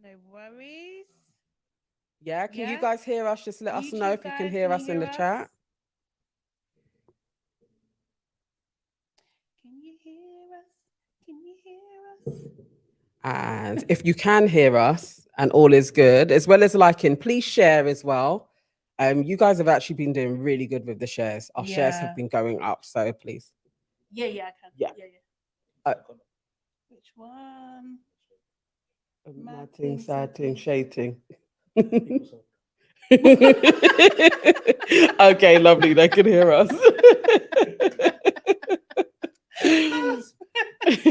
No worries. Yeah, can you Yeah. guys hear us? Just let us know YouTube if you can guys, hear can you us in hear the us? chat. Can you hear us? Can you hear us? And if you can hear us and all is good, as well as liking, please share as well. You guys have actually been doing really good with the shares. Our shares have Yeah. been going up, so please. Yeah, I can. Yeah. Yeah. Uh, Which one? Mad Mad thing, thing, sad sad thing, thing. shade thing. Okay, lovely. They can hear us.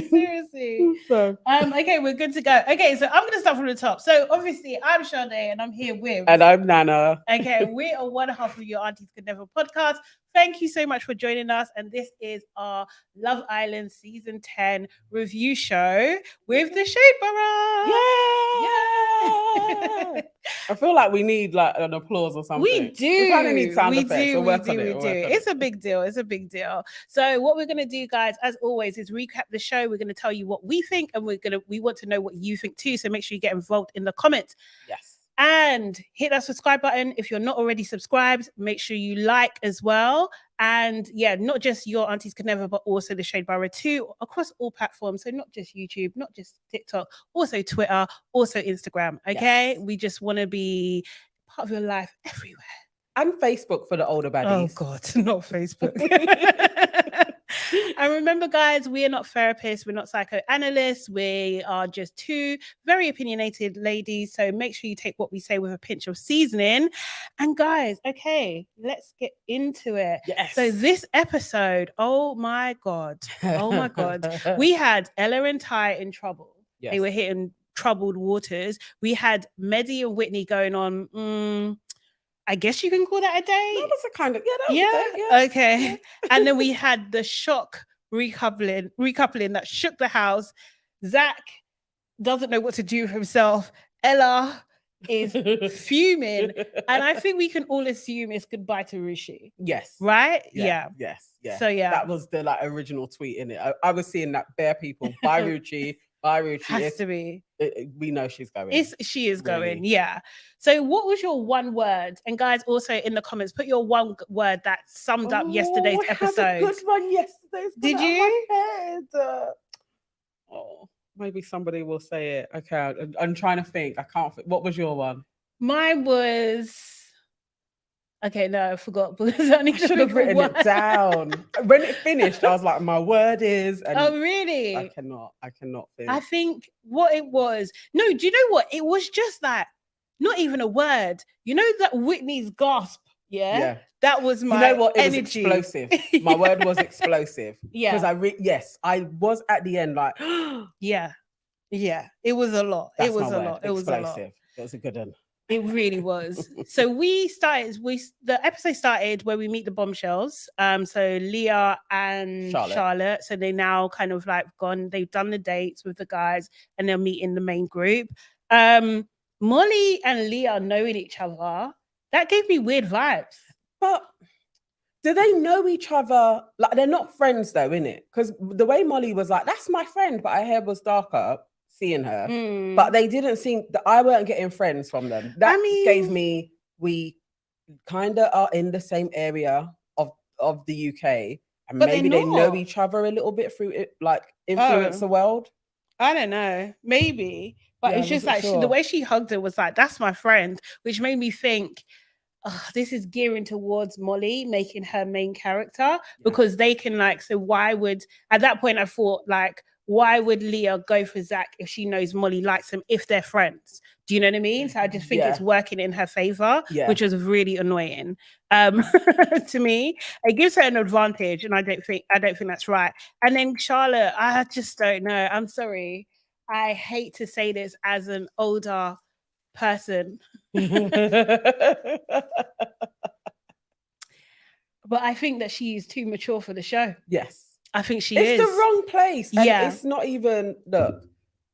Seriously. So, Okay, we're good to go. Okay, so I'm gonna start from the top. So obviously I'm Sade and I'm here with and I'm Nana. okay, we are one half of your Aunties Could Never podcast. Thank you so much for joining us. And this is our Love Island season 10 review show with the Shade Borough. Yeah. I feel like we need like an applause or something. We do. We kind of need sound we effects. do. We'll We work on do. it. We We'll do. work on It's it. a big deal. It's a big deal. So what we're gonna do, guys, as always, is recap the show. We're gonna tell you what we think, and we want to know what you think too. So make sure you get involved in the comments. Yes. And hit that subscribe button. If you're not already subscribed, make sure you like as well. And yeah, not just your Aunties Could Never, but also the Shade Borough too, across all platforms. So not just YouTube, not just TikTok, also Twitter, also Instagram. Okay. Yes. We just want to be part of your life everywhere. And Facebook for the older Oh baddies. God, not Facebook. And remember, guys, we are not therapists, we're not psychoanalysts, we are just two very opinionated ladies. So make sure you take what we say with a pinch of seasoning. And guys, okay, let's get into it. Yes. So this episode, oh my God, we had Ella and Ty in trouble. Yes. They were hitting troubled waters. We had Maddie and Whitney going on. I guess you can call that a date. That was a kind of that was a date, yeah. Okay. Yeah. And then we had the shock recoupling that shook the house. Zach doesn't know what to do with himself. Ella is fuming. And I think we can all assume it's goodbye to Rishi. Yes. Right? Yes. Yeah. So yeah. That was the like original tweet in it. I was seeing that bare people. Bye Ruchi. Bye Ruchi. Has to be. We know she's going. She is going, yeah. So what was your one word? And guys, also in the comments, put your one word that summed up yesterday's episode. I had a good one yesterday. Did you? Oh, maybe somebody will say it. Okay, I'm trying to think. I can't think. What was your one? Mine was... Okay, no, I forgot because I should have written it down. When it finished, I was like, my word is. And oh, really? I cannot think. I think what it was. No, do you know what? It was just that. Not even a word. You know that Whitney's gasp. Yeah. That was my. You know what? It energy. Was explosive. My word was explosive. Yeah. Because I was at the end like. Yeah. It was a lot. That's it was a word. lot. It explosive. was a lot. It was a good one. It really was. So the episode started where we meet the bombshells. So Leah and Charlotte. So they now kind of like they've done the dates with the guys and they're meeting the main group. Molly and Leah knowing each other, that gave me weird vibes. But do they know each other? Like they're not friends though, innit? Because the way Molly was like, that's my friend, but her hair was darker. Seeing her, but they didn't seem that I weren't getting friends from them. That gave me we kind of are in the same area of the UK, and but maybe they know each other a little bit through it, like influence the world. I don't know, maybe, but it's just like the way she hugged her was like, "That's my friend," which made me think. This is gearing towards Molly making her main character because they can so why would at that point I thought why would Leah go for Zach if she knows Molly likes him if they're friends? Do you know what I mean? So I just think it's working in her favor, which is really annoying to me. It gives her an advantage, and I don't think that's right. And then Charlotte, I just don't know. I'm sorry. I hate to say this as an older person. But I think that she is too mature for the show. Yes. I think she is. It's the wrong place. And it's not even, look,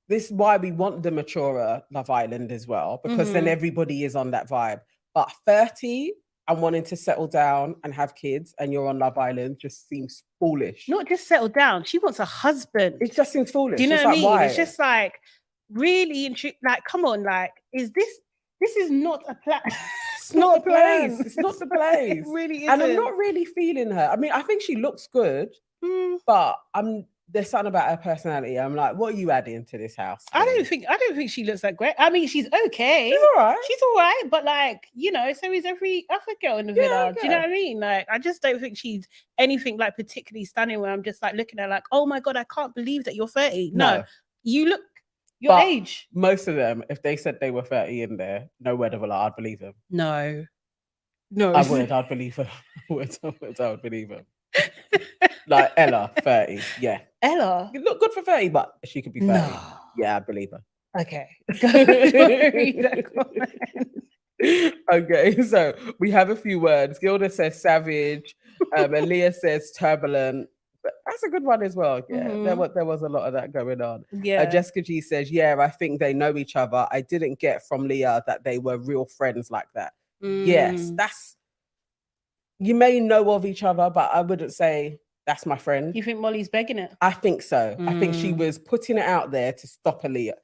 this is why we want the maturer Love Island as well, because then everybody is on that vibe. But 30 and wanting to settle down and have kids and you're on Love Island just seems foolish. Not just settle down. She wants a husband. It just seems foolish. Do you know what I mean? Why? It's just like, really like, come on, like, this is not a plan. It's not the place. It's not the place. It really isn't. And I'm not really feeling her. I mean, I think she looks good, but there's something about her personality. I'm like, what are you adding to this house? I don't think she looks that great. I mean, she's okay. She's all right. She's all right, but like, you know, so is every other girl in the villa. Do you know what I mean? Like, I just don't think she's anything like particularly stunning where I'm just like looking at her like, oh my God, I can't believe that you're 30. No. You look your age. Most of them, if they said they were 30 in there, nowhere the villa, I'd believe them. No. I would. I'd believe her. I would believe her. Like Ella, 30. Yeah. Ella? You look good for 30, but she could be 30. No. Yeah, I believe her. Okay. Read that comment. Okay, so we have a few words. Gilda says savage. Aaliyah says turbulent. But that's a good one as well. Yeah, there was a lot of that going on. Yeah. Jessica G says, yeah, I think they know each other. I didn't get from Leah that they were real friends like that. Yes, you may know of each other, but I wouldn't say that's my friend. You think Molly's begging it? I think so. I think she was putting it out there to stop Leah.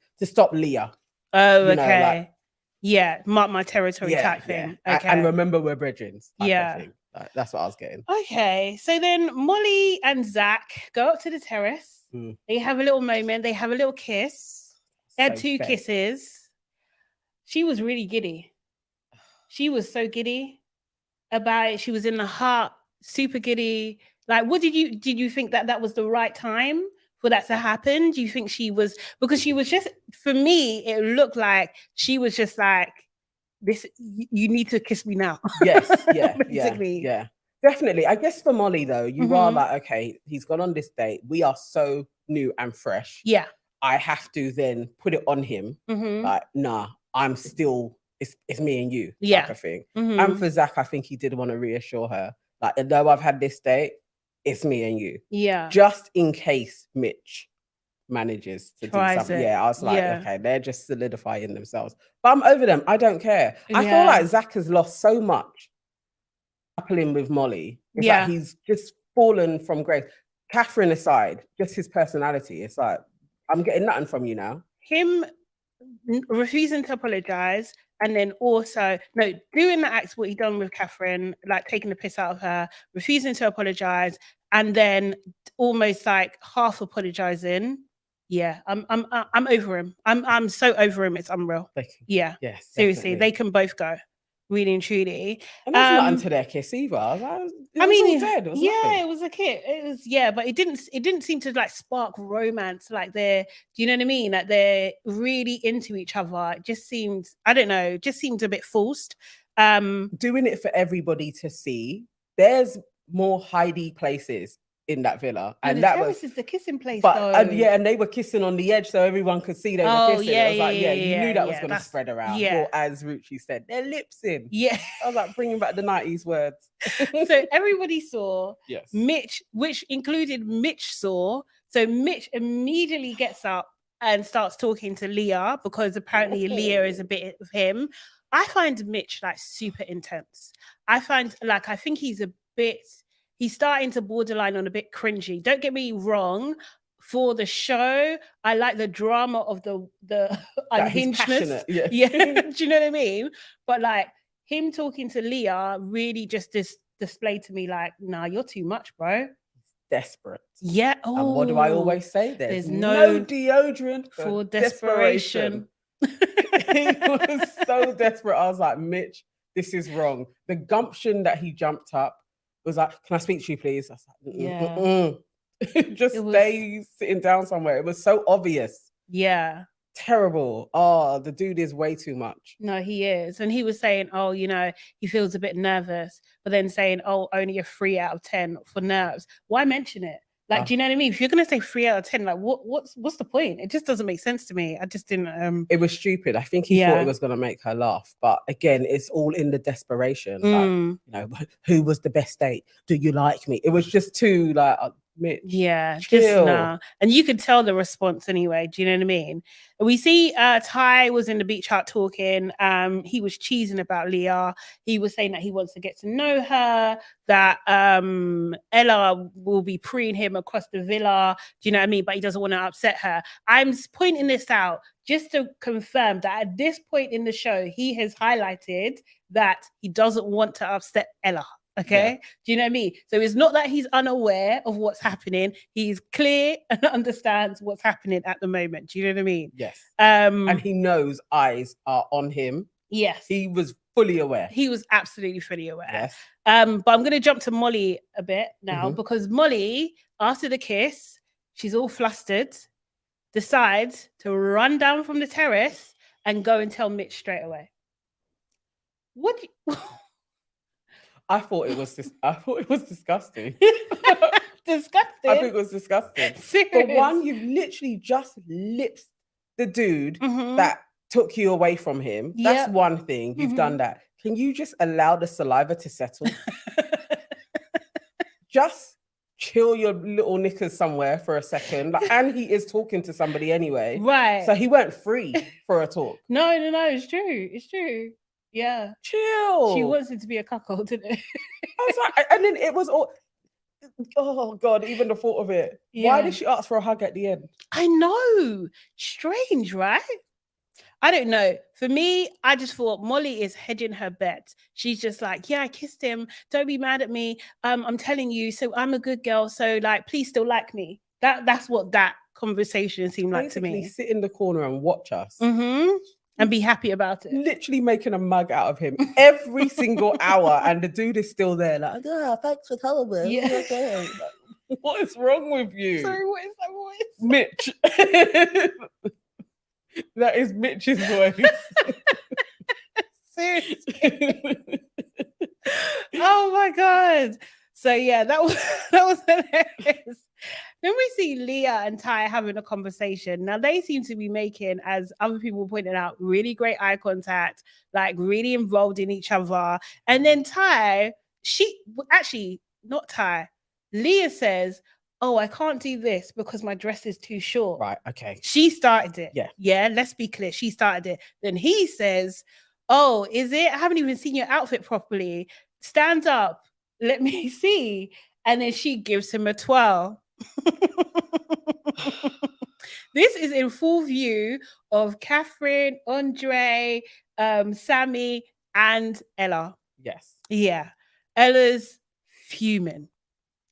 Oh, okay. Like, yeah, mark my territory type thing. Okay. And remember we're brethren type of thing. That's what I was getting. Okay, so then Molly and Zach go up to the terrace. They have a little moment. They have a little kiss. They had two kisses. She was really giddy. She was so giddy about it. She was in the heart, super giddy. Like, what did you think that was the right time for that to happen? Do you think she was, because she was just, for me, it looked like she was just like, this, you need to kiss me now. Yes, basically. Yeah. Definitely. I guess for Molly though, you are like, okay, he's gone on this date. We are so new and fresh. Yeah. I have to then put it on him. Like, nah, I'm still, it's me and you type of thing. And for Zach, I think he did want to reassure her, like, though I've had this date, it's me and you. Yeah. Just in case Mitch manages to do something. Yeah, I was like, okay, they're just solidifying themselves. But I'm over them. I don't care. I feel like Zach has lost so much coupling with Molly. It's like he's just fallen from grace. Catherine aside, just his personality. It's like, I'm getting nothing from you now. Him refusing to apologize, and then also doing the act what he done with Catherine, like taking the piss out of her, refusing to apologize, and then almost like half apologizing. Yeah, I'm over him. I'm so over him. It's unreal. Yeah, yes, seriously, they can both go, really and truly. And that's not until their kiss either. It was a kiss. It was, but it didn't seem to like spark romance. Like do you know what I mean? Like they're really into each other. It just seemed, I don't know, just seemed a bit forced. Doing it for everybody to see. There's more hidey places in that villa, and that was the kissing place. But and they were kissing on the edge, so everyone could see they were kissing. I was like, you knew that was going to spread around. Or as Ruchi said, their lips in. Yeah, I was like, bringing back the 90s words. So everybody saw. Yes. Mitch, which included Mitch, saw. So Mitch immediately gets up and starts talking to Leah because apparently Leah is a bit of him. I find Mitch like super intense. I think he's starting to borderline on a bit cringy. Don't get me wrong. For the show, I like the drama of the unhingedness. Yeah. Do you know what I mean? But like him talking to Leah really just displayed to me like, nah, you're too much, bro. Desperate. Yeah. Oh, and what do I always say? There's no deodorant for desperation. He was so desperate. I was like, Mitch, this is wrong. The gumption that he jumped up was like, can I speak to you, please? I was like, just stay sitting down somewhere. It was so obvious. Yeah. Terrible. Oh, the dude is way too much. No, he is. And he was saying, oh, he feels a bit nervous, but then saying, oh, only a 3 out of 10 for nerves. Why mention it? Like, do you know what I mean? If you're going to say 3 out of 10, like what's the point? It just doesn't make sense to me. I just didn't. It was stupid. I think he thought it was going to make her laugh. But again, it's all in the desperation. Like, who was the best date? Do you like me? It was just too like, Mitch. Yeah, chill. Just nah. And you could tell the response anyway. Do you know what I mean? We see Ty was in the beach hut talking. He was cheesing about Leah. He was saying that he wants to get to know her, that Ella will be preying him across the villa. Do you know what I mean? But he doesn't want to upset her. I'm pointing this out just to confirm that at this point in the show, he has highlighted that he doesn't want to upset Ella. Okay. Do you know what I mean? So it's not that he's unaware of what's happening. He's clear and understands what's happening at the moment. Do you know what I mean? Yes. And he knows eyes are on him. Yes. He was fully aware. He was absolutely fully aware. Yes. But I'm going to jump to Molly a bit now because Molly, after the kiss, she's all flustered, decides to run down from the terrace and go and tell Mitch straight away. What? I thought it was disgusting. Disgusting. I think it was disgusting. Serious? For one, you've literally just lips the dude that took you away from him. That's one thing. You've done that. Can you just allow the saliva to settle? Just chill your little knickers somewhere for a second. And he is talking to somebody anyway. Right. So he weren't free for a talk. No. It's true. It's true. Yeah. Chill. She wants it to be a cuckold, didn't it? I was like, and then it was all, oh God, even the thought of it. Yeah. Why did she ask for a hug at the end? I know. Strange, right? I don't know. For me, I just thought Molly is hedging her bet. She's just like, yeah, I kissed him. Don't be mad at me. I'm telling you, so I'm a good girl. So like, please still like me. That's what that conversation seemed like to me. Sit in the corner and watch us. And be happy about it. Literally making a mug out of him every single hour. And the dude is still there like, thanks for telling me. Yeah. Okay. What is wrong with you? Sorry, what is that voice? Mitch. That is Mitch's voice. Seriously. Oh my God. So yeah, that was hilarious. Then we see Leah and Ty having a conversation. Now they seem to be making, as other people pointed out, really great eye contact, like really involved in each other. And then Ty, not Ty, Leah says, oh, I can't do this because my dress is too short. Right, okay. She started it. Yeah. Yeah, let's be clear. She started it. Then he says, oh, is it? I haven't even seen your outfit properly. Stand up. Let me see. And then she gives him a twirl. This is in full view of Catherine, Andre, Sammy, and Ella. Yes. Yeah. Ella's fuming.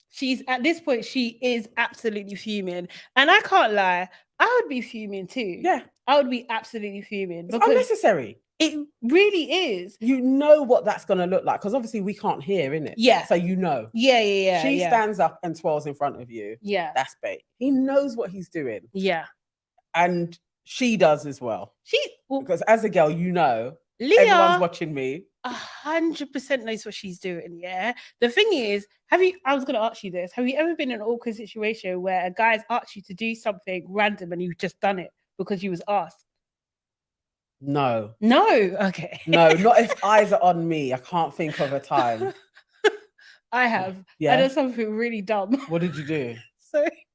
She's at this point, she is absolutely fuming. And I can't lie, I would be fuming too. Yeah. I would be absolutely fuming. It's unnecessary. It really is. You know what that's going to look like because obviously we can't hear, innit? Yeah. So you know. Yeah. She stands up and twirls in front of you. Yeah. That's bait. He knows what he's doing. Yeah. And she does as well. Because as a girl, you know, Leah, everyone's watching me. 100% knows what she's doing. Yeah. The thing is, I was going to ask you this. Have you ever been in an awkward situation where a guy's asked you to do something random and you've just done it because you was asked? No. Okay. No, not if eyes are on me. I can't think of a time. I have. Yeah. I did something really dumb. What did you do? Sorry.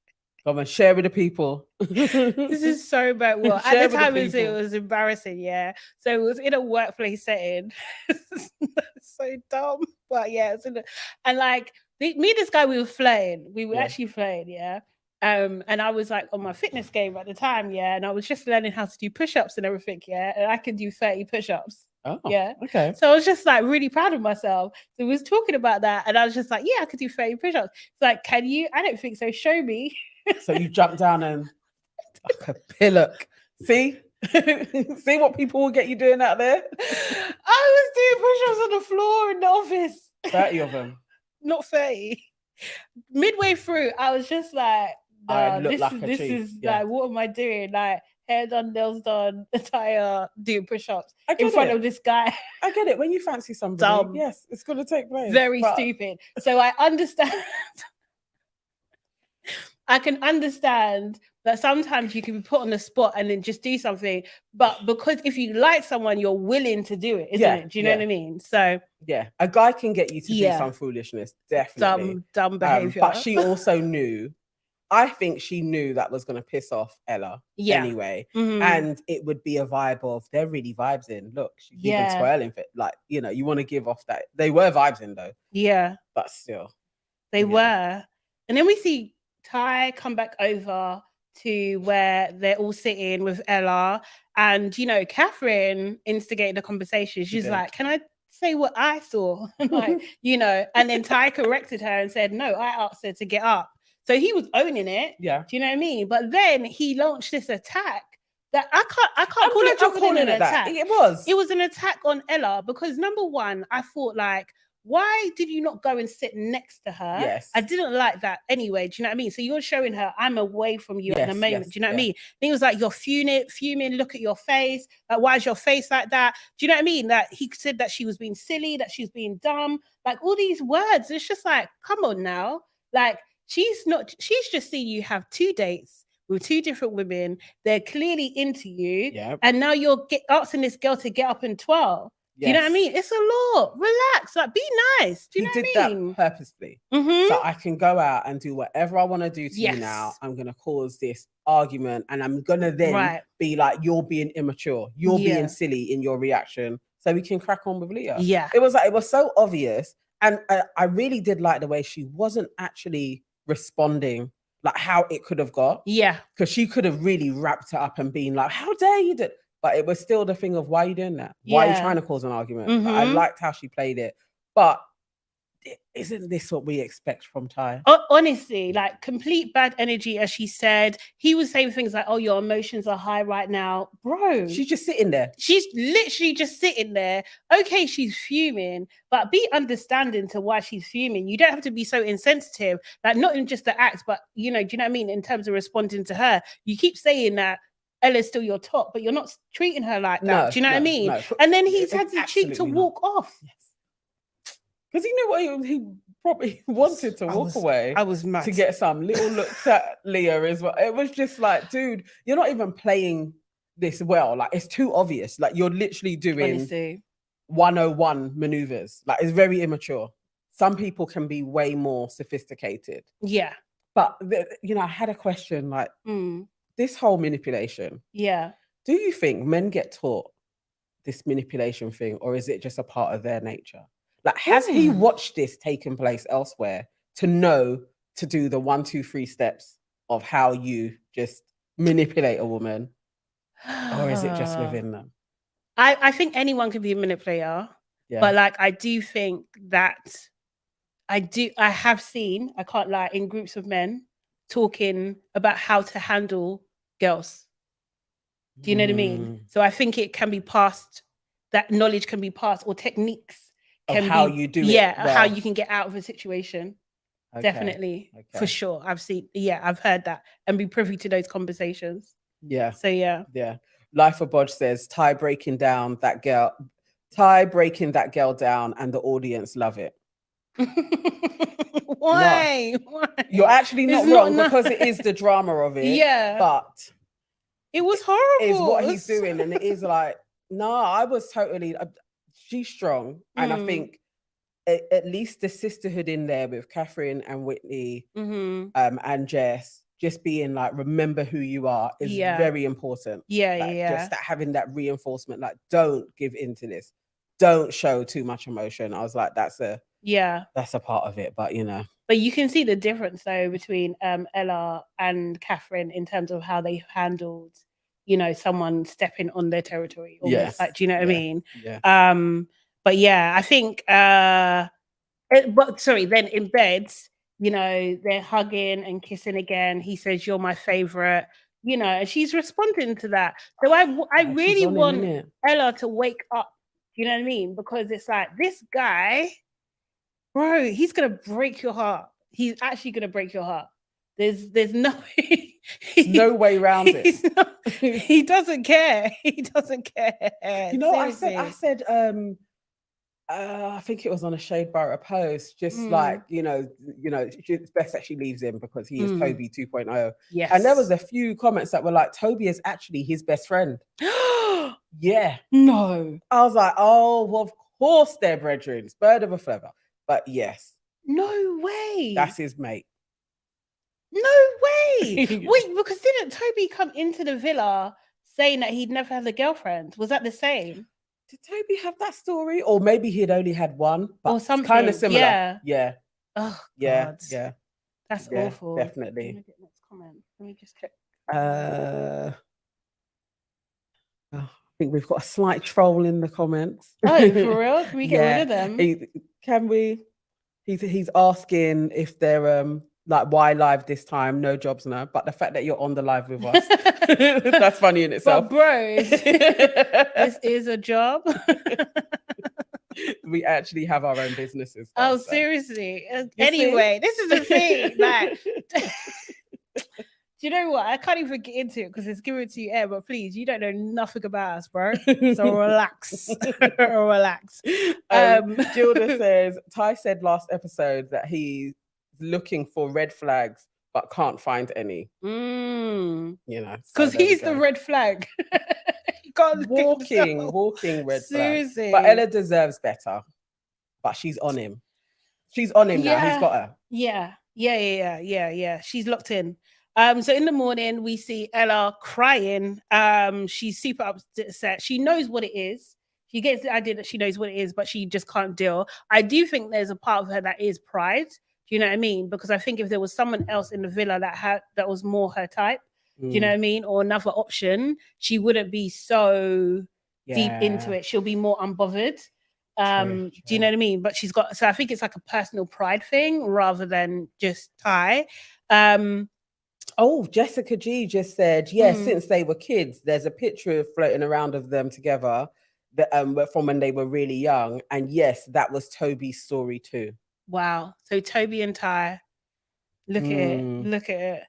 Come on, share with the people. This is so bad. Well, at the time it was embarrassing, yeah. So it was in a workplace setting. So dumb. But yeah, and like me and this guy, we were flirting. We were actually flirting, yeah. And I was like on my fitness game at the time, yeah. And I was just learning how to do push-ups and everything, yeah. And I can do 30 push-ups. Oh, yeah. Okay. So I was just like really proud of myself. So we was talking about that, and I was just like, yeah, I could do 30 push-ups. It's like, can you? I don't think so. Show me. So you jump down and like a pillock. See? See what people will get you doing out there? I was doing push-ups on the floor in the office. 30 of them. Not 30. Midway through, I was just like, nah, this is like, what am I doing? Like, hair done, nails done, attire, doing push-ups in front of this guy. I get it. When you fancy somebody, yes, it's going to take place. Very stupid. So I understand. I can understand that sometimes you can be put on the spot and then just do something. But because if you like someone, you're willing to do it, isn't it? Do you know what I mean? So yeah, a guy can get you to do some foolishness, definitely. Dumb behavior. But she also knew. I think she knew that was going to piss off Ella anyway. Mm-hmm. And it would be a vibe of, they're really vibes in. Look, she's even twirling. Like, you know, you want to give off that. They were vibes in though. Yeah. But still. They were. And then we see Ty come back over to where they're all sitting with Ella, and you know, Catherine instigated the conversation. She's like, "Can I say what I saw?" Like, you know, and then Ty corrected her and said, "No, I asked her to get up." So he was owning it. Yeah. Do you know what I mean? But then he launched this attack that I can't call it other than an attack. It was an attack on Ella because number one, I thought like, why did you not go and sit next to her? Yes. I didn't like that anyway. Do you know what I mean? So you're showing her I'm away from you at the moment. Do you know what I mean? Then he was like, you're fuming, look at your face. Like, why is your face like that? Do you know what I mean? That he said that she was being silly, that she was being dumb, like all these words. It's just like, come on now. Like, she's just seen you have 2 dates with 2 different women. They're clearly into you. Yep. And now you're asking this girl to get up and twirl. Do you know what I mean? It's a lot. Relax. Like, be nice. Do you know what I mean? He did that purposely. So I can go out and do whatever I want to do to you now. I'm going to cause this argument and I'm going to then be like, you're being immature. You're being silly in your reaction. So we can crack on with Leah. Yeah. It was so obvious. And I really did like the way she wasn't actually responding like how it could have got. Yeah. Because she could have really wrapped it up and been like, how dare you do? But it was still the thing of, why are you doing that? Why are you trying to cause an argument? Like, I liked how she played it. But isn't this what we expect from Ty? Honestly, like complete bad energy, as she said. He was saying things like, oh, your emotions are high right now. Bro. She's just sitting there. She's literally just sitting there. Okay, she's fuming, but be understanding to why she's fuming. You don't have to be so insensitive, like not in just the act, but, you know, do you know what I mean? In terms of responding to her, you keep saying that Ella's still your top, but you're not treating her like that. No, do you know what I mean? No. And then he's had the cheek to walk off. Yes. Because he knew what he probably wanted to walk away. I was mad. To get some little looks at Leah as well. It was just like, dude, you're not even playing this well. Like, it's too obvious. Like, you're literally doing 101 maneuvers. Like, it's very immature. Some people can be way more sophisticated. Yeah. But, you know, I had a question like, this whole manipulation. Yeah. Do you think men get taught this manipulation thing, or is it just a part of their nature? Like, has he watched this taking place elsewhere to know to do the 1, 2, 3 steps of how you just manipulate a woman? Or is it just within them? I think anyone can be a manipulator. Yeah. But like, I do think that I have seen, I can't lie, in groups of men talking about how to handle girls. Do you know what I mean? So I think it can be passed, that knowledge can be passed, or techniques can of how you do it. Yeah, how you can get out of a situation. Okay. Definitely. Okay. For sure. I've heard that and be privy to those conversations. Yeah. So yeah. Yeah. Life of Bodge says Ty breaking that girl down and the audience love it. Why? No. Why? You're actually not wrong because it is the drama of it. Yeah. But it was horrible. Is what he's doing. And it is like, no, I was totally, she's strong. And I think at least the sisterhood in there with Catherine and Whitney and Jess, just being like, remember who you are is very important. Yeah, like, yeah. Just that having that reinforcement, like, don't give into this. Don't show too much emotion. I was like, that's a part of it, but you know. But you can see the difference though between Ella and Catherine in terms of how they handled, you know, someone stepping on their territory. Almost. Yes. Like, do you know what I mean? Yeah. But yeah, I think then in bed, you know, they're hugging and kissing again. He says, "You're my favorite," you know, and she's responding to that. So I really want Ella to wake up. You know what I mean? Because it's like, this guy, bro, he's gonna break your heart. He's actually gonna break your heart. There's no no way around it. He doesn't care. He doesn't care. You know, seriously. I said I think it was on a Shade Borough post, just like, you know, it's best that she leaves him because he is Toby 2.0. Yes. And there was a few comments that were like, Toby is actually his best friend. Yeah. No. I was like, oh, well, of course they're brethren. Bird of a feather. But yes. No way. That's his mate. No way. Wait, because didn't Toby come into the villa saying that he'd never had a girlfriend? Was that the same? Did Toby have that story? Or maybe he'd only had one, but or something kind of similar. Yeah. Oh, God. Yeah. That's awful. Definitely. Let me get next comment. Let me just check I think we've got a slight troll in the comments. Oh, for real? Can we get rid of them? Can we? He's asking if they're like, why live this time? No jobs now. But the fact that you're on the live with us, that's funny in itself. But bros, this is a job. We actually have our own businesses. Though, so. Seriously. Anyway, this is the thing. Like, do you know what? I can't even get into it because it's given to you air, but please, you don't know nothing about us, bro. So relax. Relax. Gilda says, Ty said last episode that he's looking for red flags but can't find any. You know, because he's the red flag. walking red Seriously. Flag. But Ella deserves better. But she's on him. She's on him now. He's got her. Yeah. She's locked in. So in the morning we see Ella crying. She's super upset. She knows what it is. She gets the idea that she knows what it is, but she just can't deal. I do think there's a part of her that is pride. Do you know what I mean? Because I think if there was someone else in the villa that was more her type, do you know what I mean? Or another option, she wouldn't be so deep into it. She'll be more unbothered. True. Do you know what I mean? But she's got, so I think it's like a personal pride thing rather than just Ty. Oh, Jessica G just said, since they were kids, there's a picture floating around of them together that, from when they were really young. And yes, that was Toby's story too. Wow. So Toby and Ty, look at it.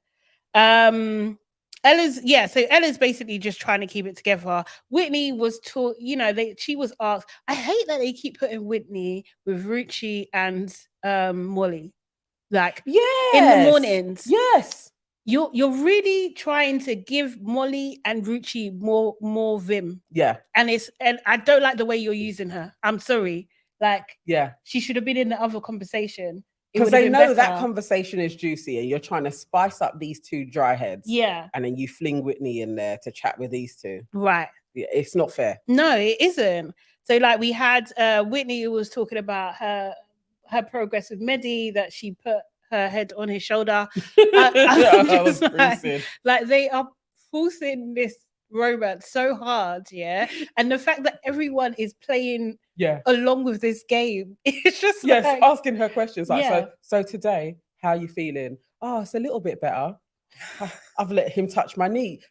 Ella's basically just trying to keep it together. Whitney was taught, she was asked. I hate that they keep putting Whitney with Ruchi and Molly. Like, in the mornings. Yes. You're really trying to give Molly and Ruchi more vim. Yeah. And I don't like the way you're using her. I'm sorry. Like, she should have been in the other conversation. Because they know that conversation is juicy and you're trying to spice up these two dry heads. Yeah. And then you fling Whitney in there to chat with these two. Right. Yeah, it's not fair. No, it isn't. So like we had Whitney who was talking about her progress with Mehdi, that she put her head on his shoulder. Like they are forcing this romance so hard, and the fact that everyone is playing along with this game, it's just asking her questions like, so today, how are you feeling? Oh, it's a little bit better. I've let him touch my knee.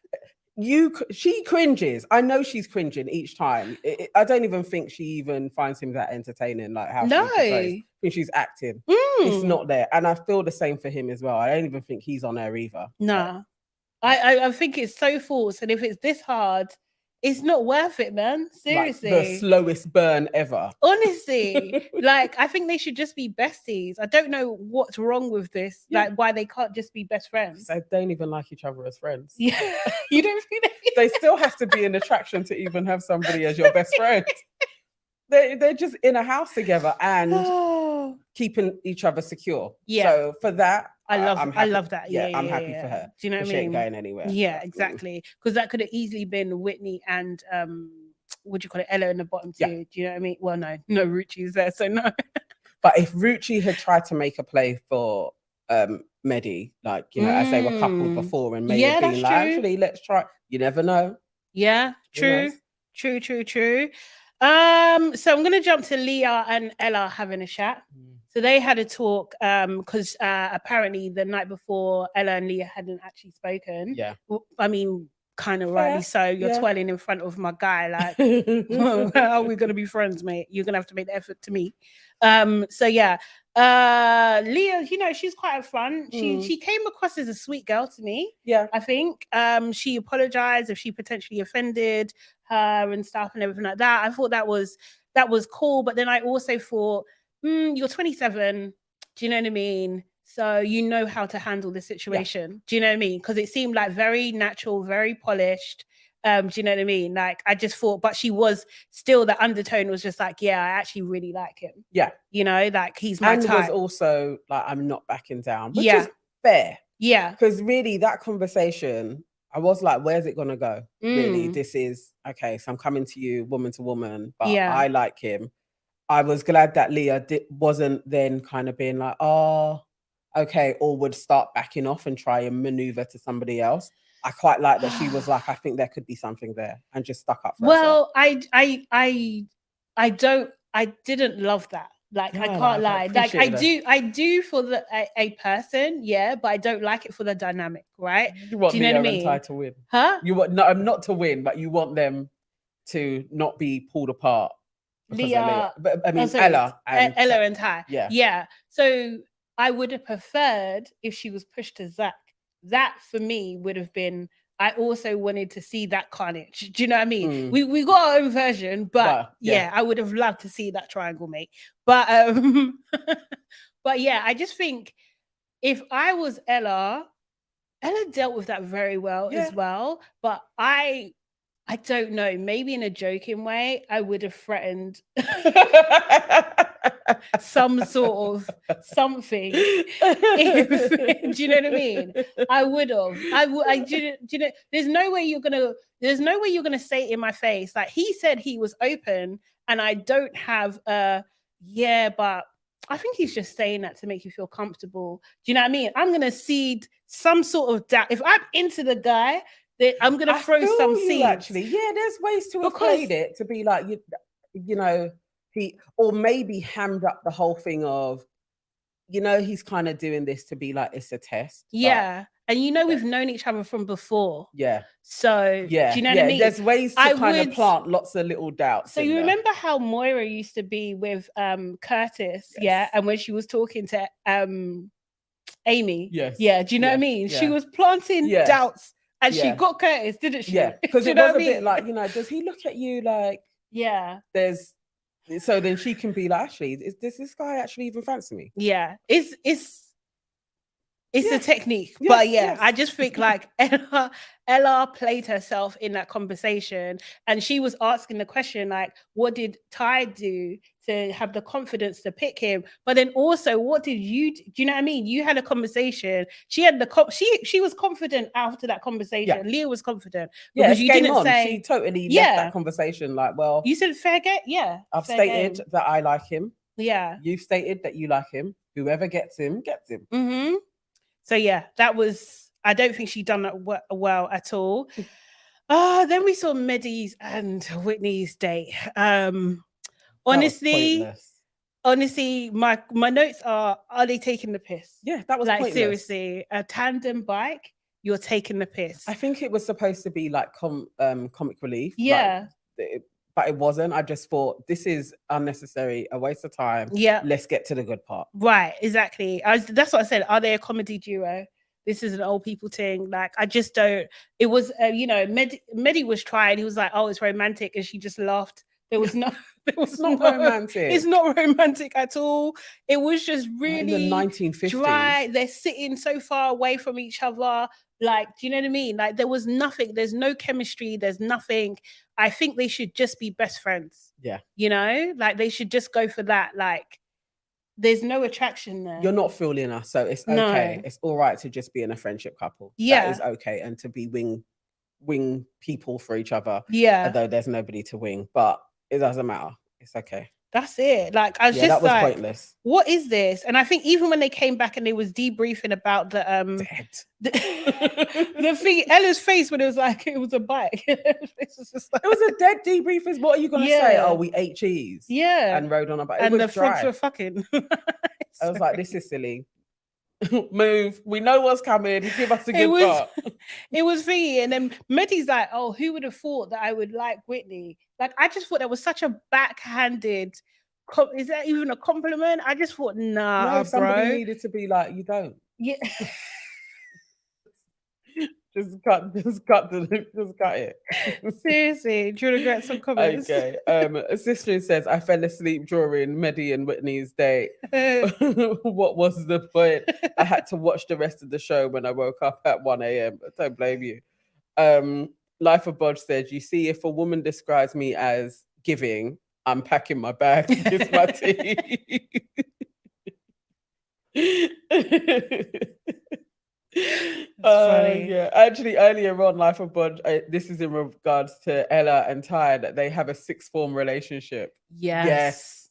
She cringes. I know she's cringing each time. I don't even think she even finds him that entertaining, like how she portrays. I think she's acting. It's not there. And I feel the same for him as well. I don't even think he's on her either. No. I think it's so false. And if it's this hard, it's not worth it, man. Seriously. Like the slowest burn ever. Honestly. Like, I think they should just be besties. I don't know what's wrong with this. Like, why they can't just be best friends. They don't even like each other as friends. Yeah. You don't think they still have to be an attraction to even have somebody as your best friend. They're just in a house together and keeping each other secure. Yeah. So for that, I love that. I'm happy for her. Do you know what I mean? She ain't going anywhere. Yeah, exactly. Because that could have easily been Whitney and Ella in the bottom two. Do you know what I mean? Well, no, Ruchi's there, so no. But if Ruchi had tried to make a play for Mehdi, like, as they were coupled before, and maybe been like, actually, let's try. You never know. Yeah, true. So I'm gonna jump to Leah and Ella having a chat. So they had a talk because apparently the night before Ella and Leah hadn't actually spoken. Yeah. I mean, kind of rightly so. You're twirling in front of my guy. Like, how are we going to be friends, mate? You're going to have to make the effort to meet. Leah, she's quite fun. She came across as a sweet girl to me. Yeah. I think she apologized if she potentially offended her and stuff and everything like that. I thought that was cool. But then I also thought, you're 27. Do you know what I mean? So you know how to handle the situation. Yeah. Do you know what I mean? Because it seemed like very natural, very polished. Do you know what I mean? Like, I just thought, but she was still, the undertone was just like, yeah, I actually really like him. Yeah. Like he's my type. And was also like, I'm not backing down, which is fair. Yeah. Because really that conversation, I was like, where's it going to go? Really, this is, okay, so I'm coming to you woman to woman, but I like him. I was glad that Leah wasn't then kind of being like, oh, okay, or would start backing off and try and maneuver to somebody else. I quite like that she was like, I think there could be something there, and just stuck up for herself. herself. I didn't love that. Like, I can't lie. Like, I do for a person, yeah, but I don't like it for the dynamic, right? You want do you know Leo what I mean? and Ty to win, huh? You want not to win, but you want them to not be pulled apart. Leah, but I mean Ella and Ty. Yeah. Yeah. So I would have preferred if she was pushed to Zach. That for me would have been. I also wanted to see that carnage. Do you know what I mean? We got our own version, but yeah, I would have loved to see that triangle, mate. But but yeah, I just think if I was Ella dealt with that very well as well. But I don't know, maybe in a joking way, I would have threatened some sort of something. Do you know what I mean? I would have. Do you know? There's no way you're gonna say it in my face. Like, he said he was open, and I don't have but I think he's just saying that to make you feel comfortable. Do you know what I mean? I'm gonna seed some sort of doubt. If I'm into the guy, I'm gonna throw some seeds. Actually, yeah, there's ways to have played it to be like you know, he, or maybe hammed up the whole thing of, he's kind of doing this to be like it's a test. Yeah. And we've known each other from before. Yeah. So do you know what I mean? There's ways to kind of plant lots of little doubts. So you remember how Moira used to be with Curtis, yeah? And when she was talking to Amy. Yes. Yeah, do you know what I mean? Yeah. She was planting doubts, and she got Curtis, didn't she? Yeah. Because it was a bit like, does he look at you like so then she can be like, actually, does this guy actually even fancy me? Yeah. It's a technique, but I just think like Ella played herself in that conversation, and she was asking the question like, what did Ty do to have the confidence to pick him? But then also, what did you do? Do you know what I mean? You had a conversation. She had she was confident after that conversation. Yeah. Leah was confident because you didn't say she totally left that conversation like, well, you said fair game. Yeah, I've stated that I like him. Yeah, you've stated that you like him. Whoever gets him gets him. Mm-hmm. So yeah, that was, I don't think she done that well at all. Then we saw Maddie's and Whitney's date. Honestly, my notes are they taking the piss? Yeah, that was like pointless. Seriously, a tandem bike, you're taking the piss. I think it was supposed to be like comic relief. Yeah. But it wasn't. I just thought, this is unnecessary, a waste of time. Yeah. Let's get to the good part. Right, exactly. That's what I said. Are they a comedy duo? This is an old people thing. Like, I just don't. It was, Medi was trying. He was like, oh, it's romantic. And she just laughed. There was no. It's not romantic. It's not romantic at all. It was just really in the 1950s. dry. They're sitting so far away from each other. Like, do you know what I mean? Like, there was nothing. There's no chemistry. There's nothing. I think they should just be best friends. Yeah. Like, they should just go for that. Like, there's no attraction there. You're not fooling us, so it's okay. No. It's all right to just be in a friendship couple. Yeah. That is okay. And to be wing people for each other. Yeah. Although there's nobody to wing. But it doesn't matter. It's okay. That's it. Like, I was just that was like, pointless. What is this? And I think even when they came back and they was debriefing about the the thing, Ella's face when it was like it was a bike. It was a dead debrief. What are you gonna say? Oh, we ate cheese. Yeah. And rode on a bike. And the frogs were fucking. I was like, this is silly. Move. We know what's coming. Give us a good part. It was thingy. And then Medi's like, oh, who would have thought that I would like Whitney? Like, I just thought that was such a backhanded. Is that even a compliment? I just thought, nah, no, somebody needed to be like, you don't. Yeah. Just cut it. Seriously, do you want to get some comments? Okay. Sister says, I fell asleep during Medi and Whitney's date. What was the point? I had to watch the rest of the show when I woke up at 1 a.m. I don't blame you. Life of Bodge said, you see, if a woman describes me as giving, I'm packing my bag to kiss my teeth. Yeah, actually earlier on Life of Bodge, this is in regards to Ella and Ty, that they have a sixth form relationship. Yes,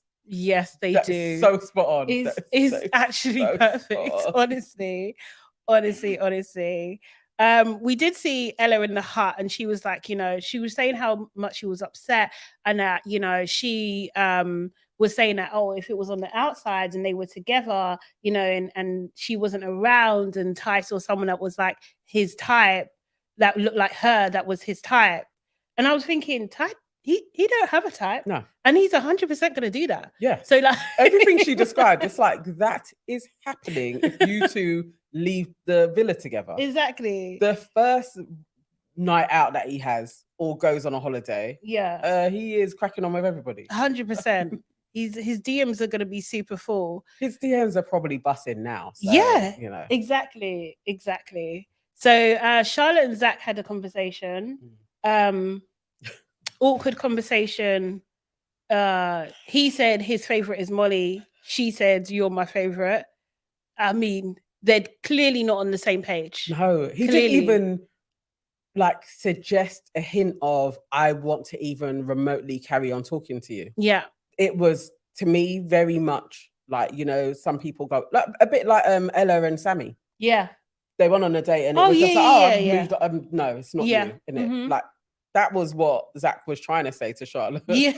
they do. So spot on. It's actually so perfect. Honestly. We did see Ella in the hut, and she was like, she was saying how much she was upset, and that, she was saying that, oh, if it was on the outside and they were together, and she wasn't around, and Ty saw someone that was like his type, that looked like her, that was his type. And I was thinking, Ty, he don't have a type. No. And he's 100% going to do that. Yeah. So like everything she described, it's like that is happening if you two leave the villa together. Exactly. The first night out that he has or goes on a holiday, he is cracking on with everybody. 100%. His DMs are going to be super full. His DMs are probably bussing now. So, exactly. So Charlotte and Zach had a conversation. Awkward conversation. He said his favorite is Molly. She said, you're my favorite. I mean, they're clearly not on the same page. No, he didn't even like suggest a hint of, I want to even remotely carry on talking to you. Yeah. It was, to me, very much like, some people go, like a bit like Ella and Sammy. Yeah. They went on a date and it was just like, moved on. No, it's not you, innit? Like, that was what Zach was trying to say to Charlotte. Yeah.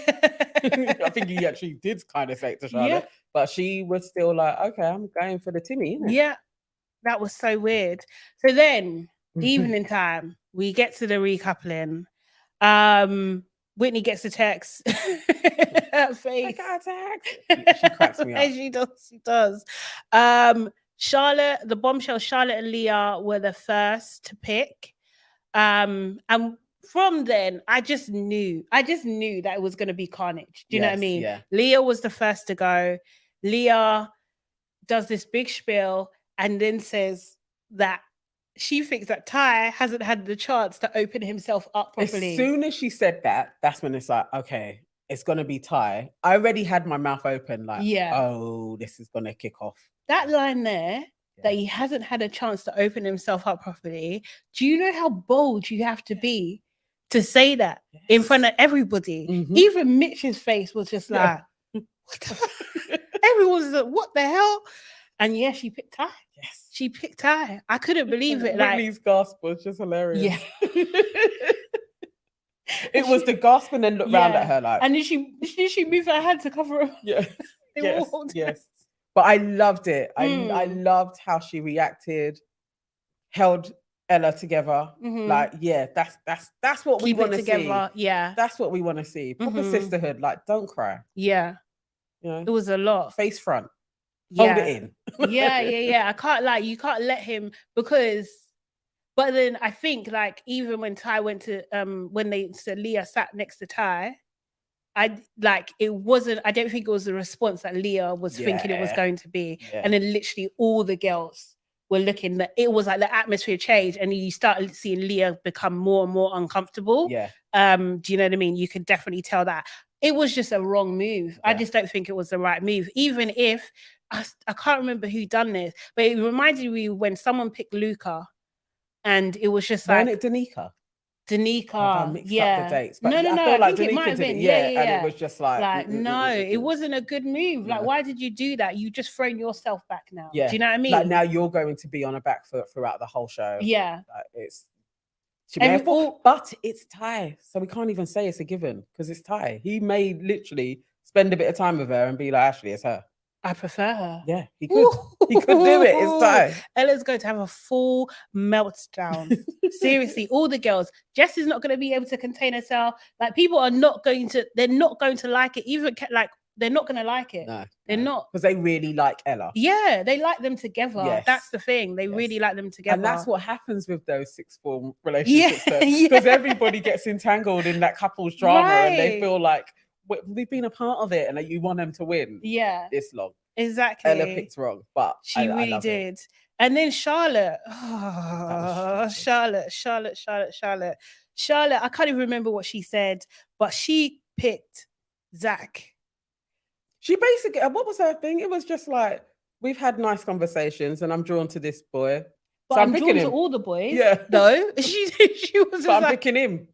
I think he actually did kind of say it to Charlotte. But she was still like, okay, I'm going for the Timmy, innit? Yeah. That was so weird. So then, evening time, we get to the recoupling. Whitney gets a text. Her face. I got a text. She cracks me up. She does. Charlotte, the bombshell, Charlotte and Leah were the first to pick. And from then, I just knew that it was going to be carnage. Do you know what I mean? Yeah. Leah was the first to go. Leah does this big spiel and then says that she thinks that Ty hasn't had the chance to open himself up properly. As soon as she said that, that's when it's like, okay, it's going to be Ty. I already had my mouth open, like, oh, this is going to kick off. That line there, that he hasn't had a chance to open himself up properly. Do you know how bold you have to be to say that in front of everybody? Even Mitch's face was just like, what the fuck? Everyone's like, what the hell? And she picked Ty. Yes. She picked Ty. I couldn't believe it. Whitney's gasp was just hilarious. Yeah. It was the gasp and then look round at her like. And then she moved her hand to cover her. Yeah. Yes. But I loved it. I loved how she reacted, held Ella together. Like, that's what we want to see. Yeah. That's what we want to see. Proper sisterhood. Like, don't cry. Yeah. It was a lot. Face front. Hold it in. Yeah. I can't like, you can't let him but then I think like even when Ty went to when Leah sat next to Ty, I don't think it was the response that Leah was thinking it was going to be. And then literally all the girls were looking, that it was like the atmosphere changed and you started seeing Leah become more and more uncomfortable. Yeah. Do you know what I mean? You could definitely tell that. It was just a wrong move. I just don't think it was the right move. Even if I can't remember who done this, but it reminded me when someone picked Luca, and it was just like Danica. I mixed up the dates. But no. I feel like think it might Danica have been. did it. And it was just like no, it wasn't a good move. Like, why did you do that? You just thrown yourself back now. Yeah. Do you know what I mean? Like now you're going to be on a back foot throughout the whole show. Yeah. Like, she may have fought, but it's Ty, so we can't even say it's a given because it's Ty. He may literally spend a bit of time with her and be like, actually, it's her. I prefer her. Yeah, he could. He could do it. It's Ty. Ella's going to have a full meltdown. Seriously, all the girls. Jess is not going to be able to contain herself. Like, people are not going to. They're not going to like it. Even like, they're not going to like it. No, they're not, because they really like Ella. Yeah, they like them together. Yes. That's the thing. They really like them together, and that's what happens with those sixth form relationships. Because everybody gets entangled in that couple's drama, and they feel like we've been a part of it, and you want them to win. Yeah, this long. Exactly. Ella picked wrong, but she really did. And then Charlotte. Charlotte. I can't even remember what she said, but she picked Zach. She basically, what was her thing? It was just like, we've had nice conversations and I'm drawn to this boy. But so I'm drawn to all the boys. Yeah. No, she was. But I'm picking him.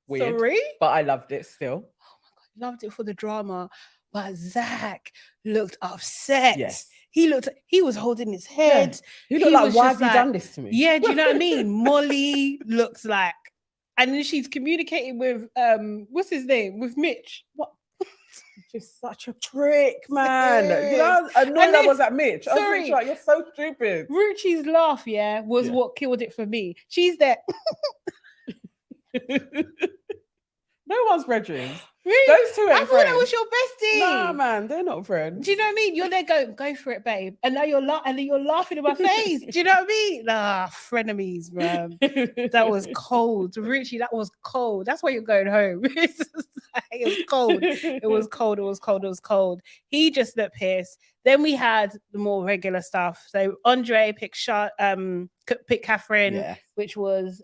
Weird. Sorry? But I loved it still. Oh my God, loved it for the drama. But Zach looked upset. Yes. He was holding his head. You look like, why have you done this to me? Yeah, do you know what I mean? Molly looks like, and then she's communicating with what's his name? With Mitch. What? Just such a prick, man. You know, how annoyed I was at Mitch. I was literally like, you're so stupid. Ruchi's laugh, was what killed it for me. She's there. No one's brethren. Really? Those two ain't I thought friends. that was your bestie. Nah, man, they're not friends. Do you know what I mean? You're there going, go for it, babe. And now you're laughing in my face. Do you know what I mean? Nah, frenemies, man. That was cold. Richie, that was cold. That's why you're going home. It was cold. It was cold. It was cold. It was cold. He just looked pissed. Then we had the more regular stuff. So Andre picked Catherine, which was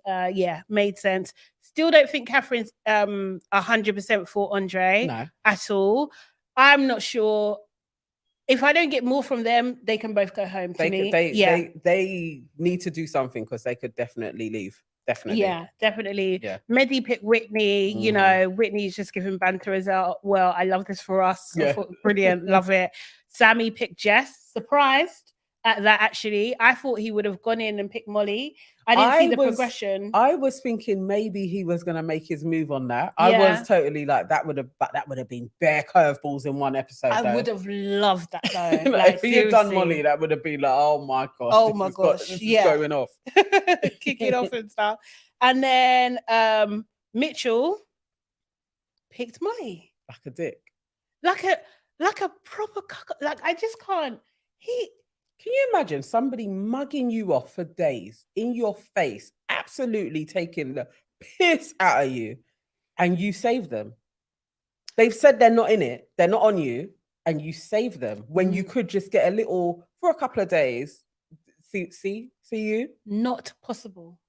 made sense. Still don't think Catherine's 100% for Andre at all. I'm not sure. If I don't get more from them, they can both go home. They need to do something because they could definitely leave. Definitely. Yeah, definitely. Yeah. Mehdi picked Whitney. You know, Whitney's just giving banter as well. I love this for us. Yeah. Brilliant. Love it. Sammy picked Jess. Surprised at that, actually. I thought he would have gone in and picked Molly. I didn't see the progression. I was thinking maybe he was going to make his move on that. I was totally like, that would have been bare curveballs in one episode. I would have loved that though. Like, if he had done Molly, that would have been like, oh my gosh. Oh my gosh. This is going off. Kicking off and stuff. And then Mitchell picked Molly. Like a dick. Like a proper, like, I just can't. Can you imagine somebody mugging you off for days in your face, absolutely taking the piss out of you, and you save them? They've said they're not in it, they're not on you, and you save them when you could just get a little for a couple of days. See you? Not possible.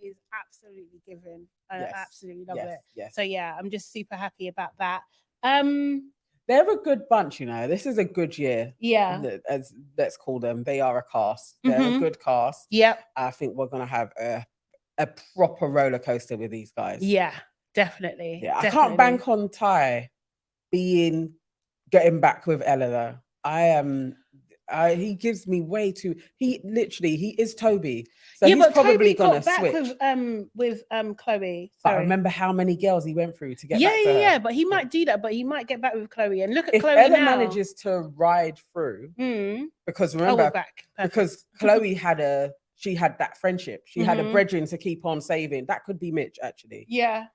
is absolutely given. I Yes. absolutely love Yes. it. Yes. So yeah, I'm just super happy about that. They're a good bunch, you know. This is a good year. Yeah. As let's call them. They are a cast. They're a good cast. Yep. I think we're gonna have a proper roller coaster with these guys. Yeah, definitely. Yeah, definitely. I can't bank on Ty getting back with Ella though. He gives me way too. He is Toby, so he's probably gonna switch with Chloe. But I remember how many girls he went through to get back to her. Yeah, but he might do that. But he might get back with Chloe and look at if Chloe Ella now. manages to ride through, because remember, because Chloe had that friendship, she had a brethren to keep on saving. That could be Mitch, actually. Yeah,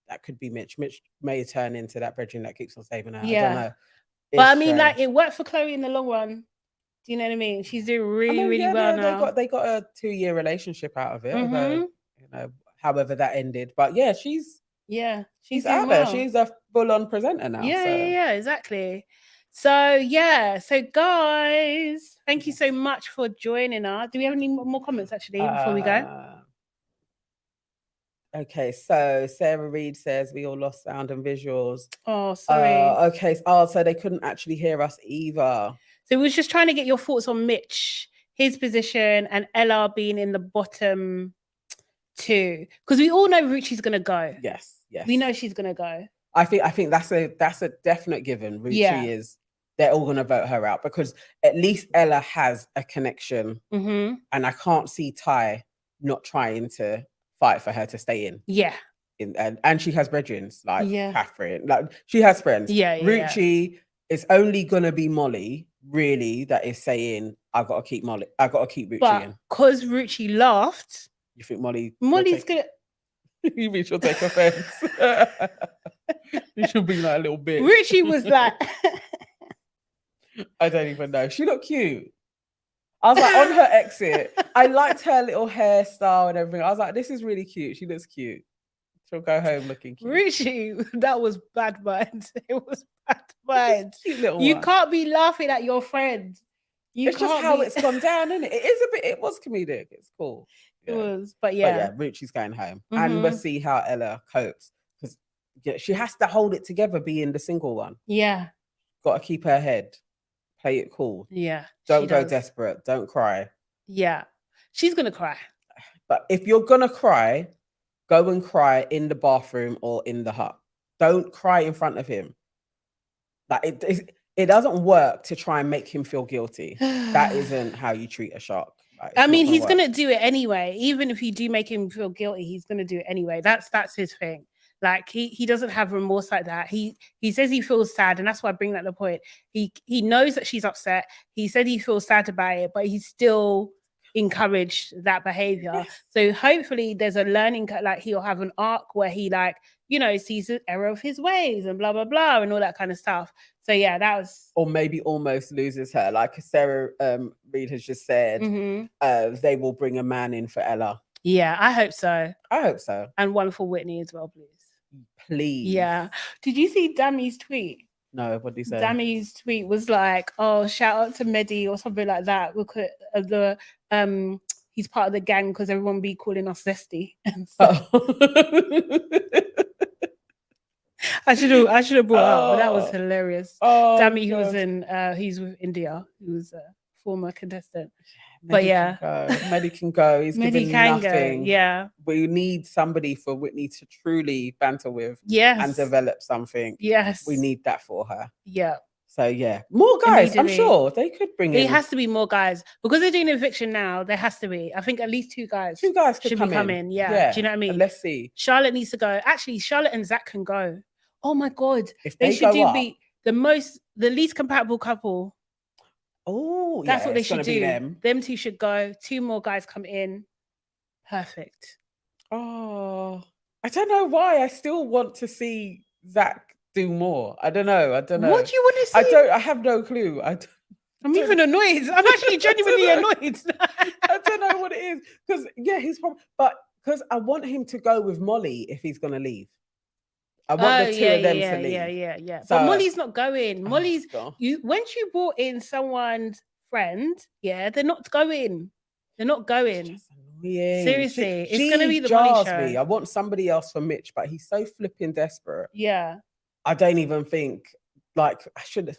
that could be Mitch. Mitch may turn into that brethren that keeps on saving her. Yeah. I don't know. But I mean, like, it worked for Chloe in the long run. Do you know what I mean? She's doing really well now. They got a 2-year relationship out of it, although, you know, however that ended. But yeah, she's out there. She's a full-on presenter now. Yeah, exactly. So yeah, so guys, thank you so much for joining us. Do we have any more comments actually before we go? Okay, so Sarah Reed says we all lost sound and visuals. Oh, sorry. Okay, so they couldn't actually hear us either. So we was just trying to get your thoughts on Mitch, his position, and Ella being in the bottom 2, because we all know Ruchi's gonna go. Yes, we know she's gonna go. I think that's a definite given. Ruchi is. They're all gonna vote her out because at least Ella has a connection, and I can't see Ty not trying to fight for her to stay in. Yeah. And she has brethren like Catherine, like she has friends. Ruchi is only gonna be Molly, really, that is saying I gotta keep Ruchi in. Because Ruchi laughed, you think Molly's gonna you mean she'll take offense? You should be like a little bitch. Ruchi was like I don't even know. She looked cute. I was like, on her exit, I liked her little hairstyle and everything. I was like, this is really cute. She looks cute. She'll go home looking cute. Ruchi, that was bad mind. It was bad mind. Cute little you one. Can't be laughing at your friend. It's just how it's gone down, isn't it? It was comedic. It's cool. Yeah. It was, but yeah. Ruchi's going home. And we'll see how Ella copes. Because she has to hold it together being the single one. Yeah. Got to keep her head. Play it cool. Yeah. Don't go desperate. Don't cry. Yeah. She's going to cry. But if you're going to cry, go and cry in the bathroom or in the hut. Don't cry in front of him. Like it doesn't work to try and make him feel guilty. That isn't how you treat a shark. Like, I mean, he's going to do it anyway. Even if you do make him feel guilty, he's going to do it anyway. That's his thing. Like he doesn't have remorse like that. He says he feels sad, and that's why I bring that to the point. He knows that she's upset. He said he feels sad about it, but he still encouraged that behavior. Yes. So hopefully there's a learning, like he'll have an arc where he sees the error of his ways and blah blah blah and all that kind of stuff. So yeah, that was, or maybe almost loses her, like Sarah Reed has just said. They will bring a man in for Ella. Yeah, I hope so. And one for Whitney as well, please. Yeah. Did you see Dammy's tweet? No, what did he say? Dammy's tweet was like, "Oh, shout out to Mehdi" or something like that. Look at he's part of the gang because everyone be calling us Zesty. I should have brought up, but that was hilarious. Dammy, who was he's with India, who was a former contestant. But yeah, Mehdi can go. He's giving nothing. Yeah, we need somebody for Whitney to truly banter with. Yes, and develop something. Yes, we need that for her. Yeah. So yeah, more guys. I'm sure they could bring in. It has to be more guys because they're doing eviction now. There has to be. I think at least 2 guys. 2 guys should be coming. Yeah. Do you know what I mean? And let's see. Charlotte needs to go. Actually, Charlotte and Zach can go. Oh my god, if they should be the least compatible couple. Oh, that's what they should do. Them 2 should go. 2 more guys come in. Perfect. Oh, I don't know why. I still want to see Zach do more. I don't know. What do you want to see? I have no clue. I'm even annoyed. I'm actually genuinely annoyed. I don't know what it is because he's probably, but because I want him to go with Molly if he's gonna leave. I want the 2 of them to leave. Yeah. So, but Molly's not going. Molly's once you brought in someone's friend, they're not going. They're not going. Seriously, it's going to be the Molly show. Me. I want somebody else for Mitch, but he's so flipping desperate. Yeah. I don't even think, like, I should,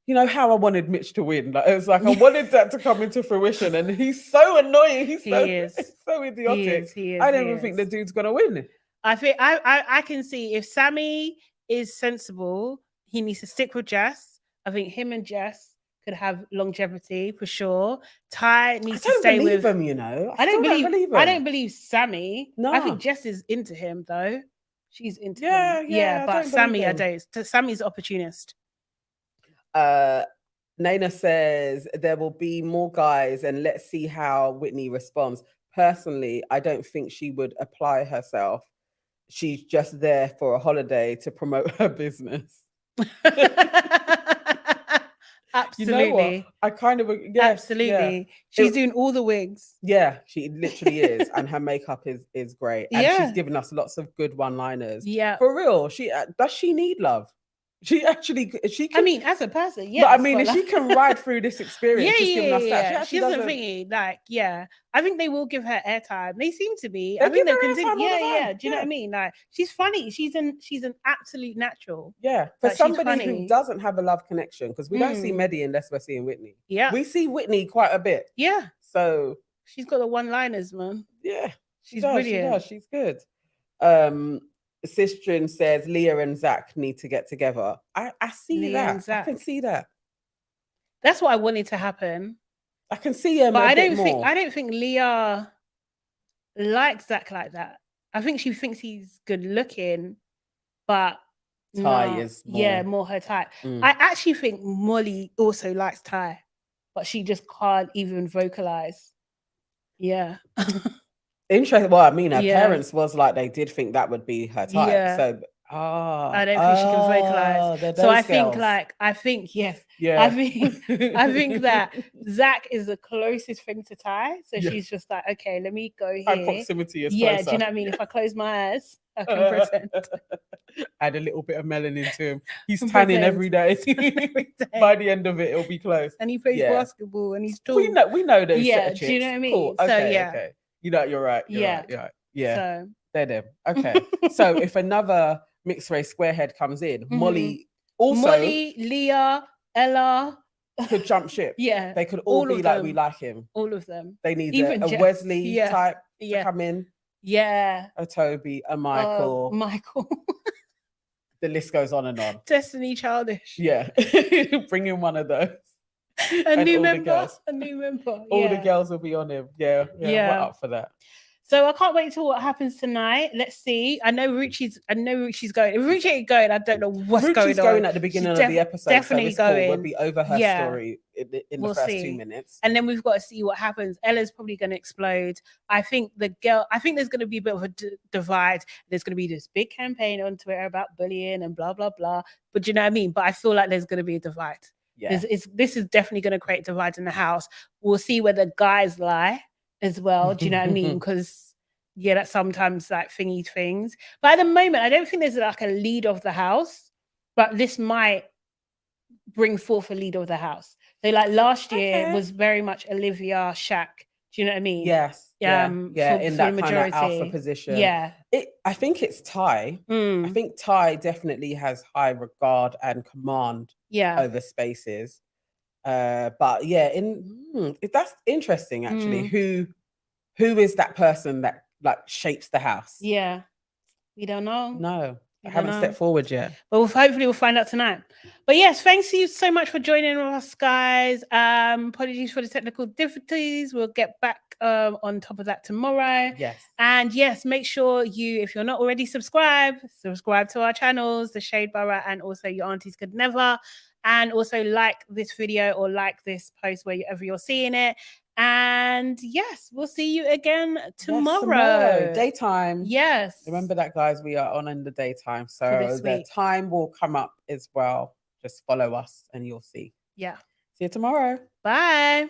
you know how I wanted Mitch to win. Like, it was like I wanted that to come into fruition, and he's so annoying. He's so idiotic. I don't even think the dude's gonna win. I think I can see if Sammy is sensible, he needs to stick with Jess. I think him and Jess could have longevity for sure. Ty needs to stay with him. You know, I don't believe him. I don't believe Sammy. No, I think Jess is into him though. She's into him. Yeah, but Sammy, I don't. Sammy's opportunist. Naina says there will be more guys, and let's see how Whitney responds. Personally, I don't think she would apply herself. She's just there for a holiday to promote her business. Absolutely. You know what? I kind of absolutely. Yeah. She's doing all the wigs. Yeah, she literally is, and her makeup is great. And she's given us lots of good one-liners. Yeah, for real. She does she need love? She can. I mean, as a person, yeah. But I mean, if she can ride through this experience, she doesn't think like, I think they will give her airtime. They seem to be. I think they'll continue. Yeah. Do you know what I mean? Like, she's funny. She's an absolute natural. Yeah, for somebody who doesn't have a love connection, because we don't see Maddie unless we're seeing Whitney. Yeah, we see Whitney quite a bit. Yeah, so she's got the one-liners, man. Yeah, she's brilliant. She's good. Sistrin says Leah and Zach need to get together. I see Leah that. I can see that. That's what I wanted to happen. I can see him, but I don't think Leah likes Zach like that. I think she thinks he's good looking, but Ty is more her type. I actually think Molly also likes Ty, but she just can't even vocalize. Yeah. Interesting. Well, I mean, her parents was like they did think that would be her type. Yeah. So I don't think she can vocalize. So I think yes. Yeah. I think that Zach is the closest thing to Ty. So she's just like, okay, let me go here. Our proximity is closer. Do you know what I mean? If I close my eyes, I can pretend. Add a little bit of melanin to him. He's tanning every day. By the end of it, it'll be close. And he plays basketball and he's tall. We know those. Yeah. Do you know what I mean? Cool. Okay, okay. You know, you're right. Yeah. So they're them. Okay. So if another mixed race squarehead comes in, Molly, Leah, Ella could jump ship. Yeah. They could all be like, we like him. All of them. They need a Wesley type to come in. Yeah. A Toby, a Michael. The list goes on and on. Destiny Childish. Yeah. Bring in one of those. A new member. All the girls will be on him. Yeah. We're up for that. So I can't wait till what happens tonight. Let's see. I know Ruchi's going. If Ruchi ain't going, I don't know what's going on. Ruchi's going at the beginning of the episode. Definitely going. We'll be over her story in the first 2 minutes. And then we've got to see what happens. Ella's probably going to explode. I think there's going to be a bit of a divide. There's going to be this big campaign on Twitter about bullying and blah, blah, blah. But do you know what I mean? But I feel like there's going to be a divide. Yeah. This is definitely going to create divides in the house. We'll see whether guys lie as well. Do you know what I mean? Because that's sometimes like thingy things. But at the moment, I don't think there's like a lead of the house, but this might bring forth a lead of the house. So like last year was very much Olivia, Shaq. Do you know what I mean? Yes. In that kind of alpha position. Yeah. I think it's Ty. I think Ty definitely has high regard and command over spaces. But that's interesting actually. Who is that person that like shapes the house? Yeah. We don't know. No. I haven't stepped forward yet. But hopefully we'll find out tonight. But yes, thanks you so much for joining us, guys. Apologies for the technical difficulties. We'll get back on top of that tomorrow. Yes. And yes, make sure if you're not already subscribe to our channels, The Shade Borough and also Your Aunties Could Never. And also like this video or like this post wherever you're seeing it. And yes, we'll see you again tomorrow. Daytime. Yes. Remember that, guys, we are on in the daytime. So the time will come up as well. Just follow us and you'll see. Yeah. See you tomorrow. Bye.